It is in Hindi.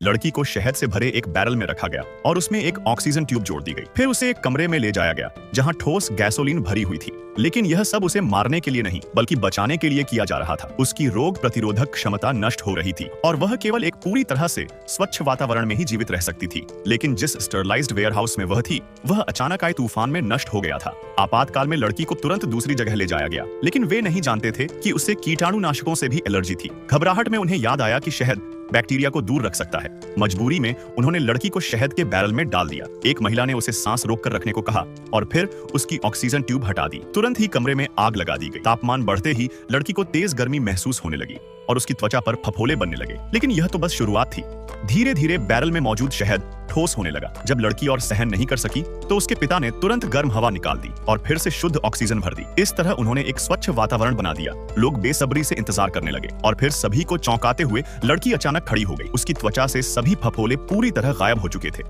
लड़की को शहद से भरे एक बैरल में रखा गया और उसमें एक ऑक्सीजन ट्यूब जोड़ दी गई। फिर उसे एक कमरे में ले जाया गया जहां ठोस गैसोलीन भरी हुई थी। लेकिन यह सब उसे मारने के लिए नहीं बल्कि बचाने के लिए किया जा रहा था। उसकी रोग प्रतिरोधक क्षमता नष्ट हो रही थी और वह केवल एक पूरी तरह से स्वच्छ वातावरण में ही जीवित रह सकती थी। लेकिन जिस स्टरलाइज्ड वेयरहाउस में वह थी, वह अचानक आए तूफान में नष्ट हो गया था। आपातकाल में लड़की को तुरंत दूसरी जगह ले जाया गया, लेकिन वे नहीं जानते थे कि उसे कीटाणुनाशकों से भी एलर्जी थी। घबराहट में उन्हें याद आया कि शहद बैक्टीरिया को दूर रख सकता है। मजबूरी में उन्होंने लड़की को शहद के बैरल में डाल दिया। एक महिला ने उसे सांस रोककर रखने को कहा और फिर उसकी ऑक्सीजन ट्यूब हटा दी। तुरंत ही कमरे में आग लगा दी गई। तापमान बढ़ते ही लड़की को तेज गर्मी महसूस होने लगी और उसकी त्वचा पर फफोले बनने लगे। लेकिन यह तो बस शुरुआत थी। धीरे धीरे बैरल में मौजूद शहद ठोस होने लगा। जब लड़की और सहन नहीं कर सकी तो उसके पिता ने तुरंत गर्म हवा निकाल दी और फिर से शुद्ध ऑक्सीजन भर दी। इस तरह उन्होंने एक स्वच्छ वातावरण बना दिया। लोग बेसब्री से इंतजार करने लगे और फिर सभी को चौंकाते हुए लड़की अचानक खड़ी हो गई। उसकी त्वचा से सभी फफोले पूरी तरह गायब हो चुके थे।